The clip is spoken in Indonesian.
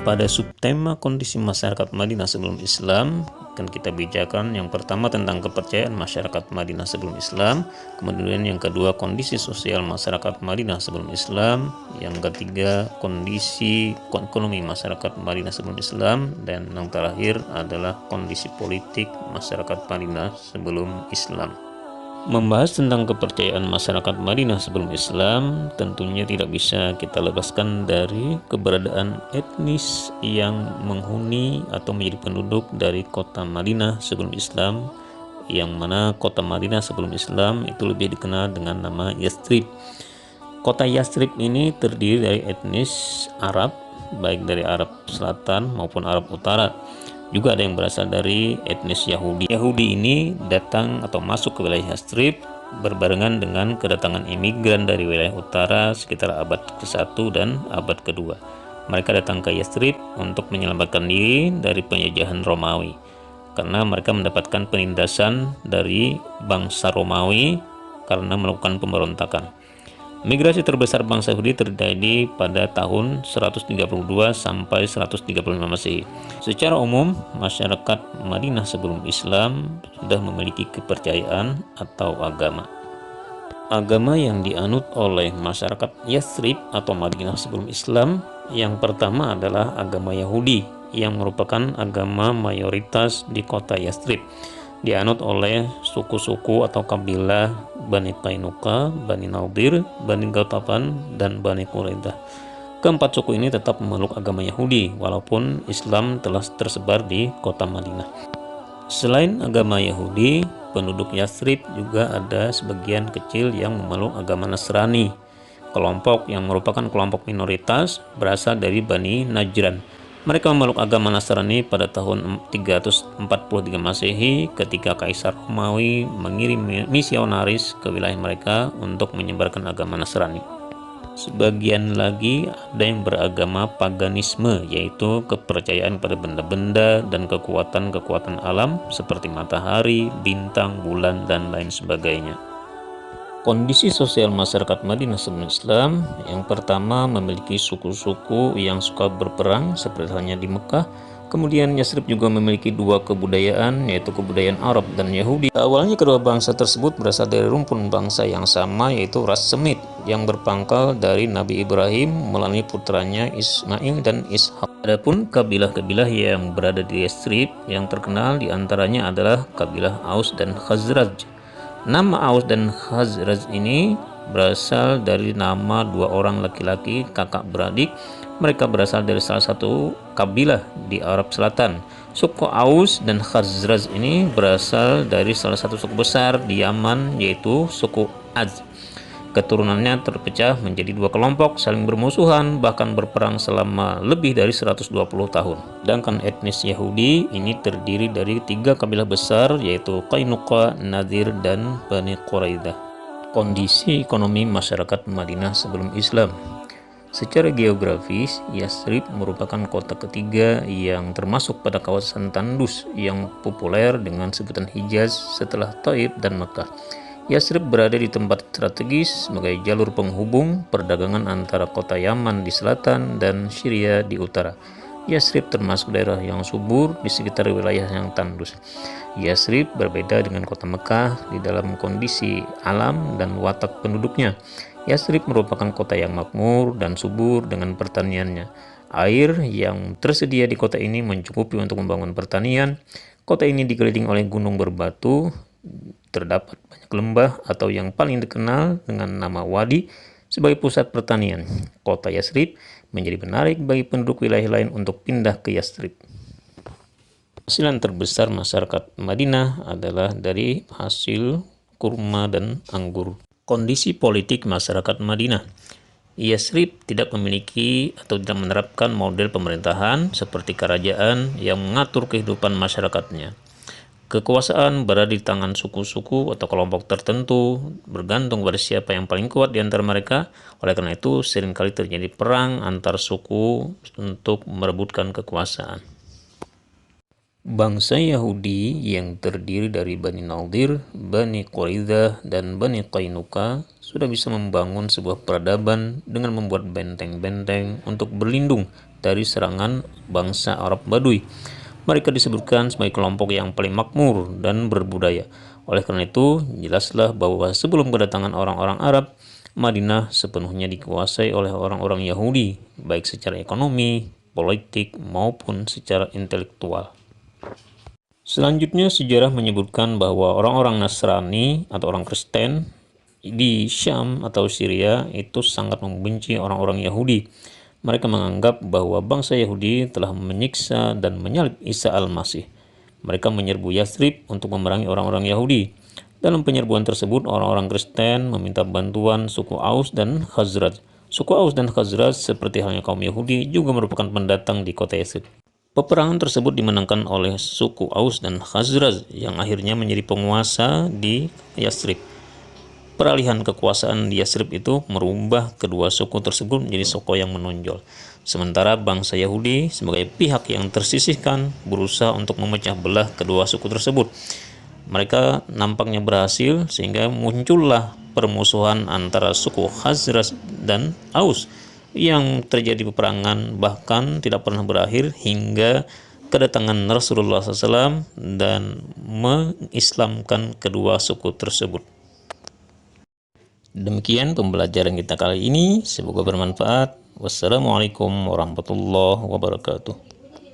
Pada subtema kondisi masyarakat Madinah sebelum Islam akan kita bicarakan yang pertama tentang kepercayaan masyarakat Madinah sebelum Islam, kemudian yang kedua kondisi sosial masyarakat Madinah sebelum Islam, yang ketiga kondisi ekonomi masyarakat Madinah sebelum Islam, dan yang terakhir adalah kondisi politik masyarakat Madinah sebelum Islam. Membahas tentang kepercayaan masyarakat Madinah sebelum Islam tentunya tidak bisa kita lepaskan dari keberadaan etnis yang menghuni atau menjadi penduduk dari kota Madinah sebelum Islam, yang mana kota Madinah sebelum Islam itu lebih dikenal dengan nama Yathrib. Kota Yathrib ini terdiri dari etnis Arab, baik dari Arab Selatan maupun Arab Utara. Juga ada yang berasal dari etnis Yahudi. Yahudi ini datang atau masuk ke wilayah Yathrib berbarengan dengan kedatangan imigran dari wilayah utara sekitar abad ke-1 dan abad ke-2. Mereka datang ke Yathrib untuk menyelamatkan diri dari penjajahan Romawi, karena mereka mendapatkan penindasan dari bangsa Romawi karena melakukan pemberontakan. Migrasi terbesar bangsa Yahudi terjadi pada tahun 132 sampai 135 Masehi. Secara umum, masyarakat Madinah sebelum Islam sudah memiliki kepercayaan atau agama. Agama yang dianut oleh masyarakat Yathrib atau Madinah sebelum Islam yang pertama adalah agama Yahudi, yang merupakan agama mayoritas di kota Yathrib. Dianut oleh suku-suku atau kabilah Bani Qainuqa, Bani Nadir, Bani Ghatafan, dan Bani Quraidah. Keempat suku ini tetap memeluk agama Yahudi walaupun Islam telah tersebar di kota Madinah. Selain agama Yahudi, penduduk Yathrib juga ada sebagian kecil yang memeluk agama Nasrani. Kelompok yang merupakan kelompok minoritas berasal dari Bani Najran. Mereka memeluk agama Nasrani pada tahun 343 Masehi ketika Kaisar Romawi mengirim misionaris ke wilayah mereka untuk menyebarkan agama Nasrani. Sebagian lagi ada yang beragama paganisme, yaitu kepercayaan pada benda-benda dan kekuatan-kekuatan alam seperti matahari, bintang, bulan, dan lain sebagainya. Kondisi sosial masyarakat Madinah sebelum Islam yang pertama memiliki suku-suku yang suka berperang seperti halnya di Mekah. Kemudian Yathrib juga memiliki dua kebudayaan, yaitu kebudayaan Arab dan Yahudi. Awalnya kedua bangsa tersebut berasal dari rumpun bangsa yang sama, yaitu ras Semit yang berpangkal dari Nabi Ibrahim melalui putranya Ismail dan Ishak. Adapun kabilah-kabilah yang berada di Yathrib yang terkenal diantaranya adalah kabilah Aus dan Khazraj. Nama Aus dan Khazraj ini berasal dari nama dua orang laki-laki kakak beradik. Mereka berasal dari salah satu kabilah di Arab Selatan. Suku Aus dan Khazraj ini berasal dari salah satu suku besar di Yaman, yaitu suku Az. Keturunannya terpecah menjadi dua kelompok, saling bermusuhan, bahkan berperang selama lebih dari 120 tahun. Sedangkan etnis Yahudi ini terdiri dari tiga kabilah besar, yaitu Qainuqa, Nadir, dan Bani Quraidah. Kondisi ekonomi masyarakat Madinah sebelum Islam. Secara geografis, Yathrib merupakan kota ketiga yang termasuk pada kawasan tandus yang populer dengan sebutan Hijaz setelah Taif dan Mekah. Yathrib berada di tempat strategis sebagai jalur penghubung perdagangan antara kota Yaman di selatan dan Syria di utara. Yathrib termasuk daerah yang subur di sekitar wilayah yang tandus. Yathrib berbeda dengan kota Mekah di dalam kondisi alam dan watak penduduknya. Yathrib merupakan kota yang makmur dan subur dengan pertaniannya. Air yang tersedia di kota ini mencukupi untuk membangun pertanian. Kota ini dikelilingi oleh gunung berbatu. Terdapat banyak lembah atau yang paling dikenal dengan nama Wadi sebagai pusat pertanian. Kota Yathrib menjadi menarik bagi penduduk wilayah lain untuk pindah ke Yathrib. Hasilan terbesar masyarakat Madinah adalah dari hasil kurma dan anggur. Kondisi politik masyarakat Madinah. Yathrib tidak memiliki atau tidak menerapkan model pemerintahan seperti kerajaan yang mengatur kehidupan masyarakatnya. Kekuasaan berada di tangan suku-suku atau kelompok tertentu, bergantung pada siapa yang paling kuat di antara mereka. Oleh karena itu, seringkali terjadi perang antar suku untuk merebutkan kekuasaan. Bangsa Yahudi yang terdiri dari Bani Nadir, Bani Quraidah, dan Bani Qainuqa sudah bisa membangun sebuah peradaban dengan membuat benteng-benteng untuk berlindung dari serangan bangsa Arab Badui. Mereka disebutkan sebagai kelompok yang paling makmur dan berbudaya. Oleh karena itu, jelaslah bahwa sebelum kedatangan orang-orang Arab, Madinah sepenuhnya dikuasai oleh orang-orang Yahudi, baik secara ekonomi, politik, maupun secara intelektual. Selanjutnya, sejarah menyebutkan bahwa orang-orang Nasrani atau orang Kristen di Syam atau Syria itu sangat membenci orang-orang Yahudi. Mereka menganggap bahwa bangsa Yahudi telah menyiksa dan menyalib Isa al-Masih. Mereka menyerbu Yathrib untuk memerangi orang-orang Yahudi. Dalam penyerbuan tersebut, orang-orang Kristen meminta bantuan suku Aus dan Khazraj. Suku Aus dan Khazraj, seperti halnya kaum Yahudi, juga merupakan pendatang di kota Yathrib. Peperangan tersebut dimenangkan oleh suku Aus dan Khazraj yang akhirnya menjadi penguasa di Yathrib. Peralihan kekuasaan di Yathrib itu merubah kedua suku tersebut menjadi suku yang menonjol. Sementara bangsa Yahudi sebagai pihak yang tersisihkan berusaha untuk memecah belah kedua suku tersebut. Mereka nampaknya berhasil sehingga muncullah permusuhan antara suku Khazraj dan Aus yang terjadi peperangan bahkan tidak pernah berakhir hingga kedatangan Rasulullah SAW dan mengislamkan kedua suku tersebut. Demikian pembelajaran kita kali ini, semoga bermanfaat. Wassalamualaikum warahmatullahi wabarakatuh.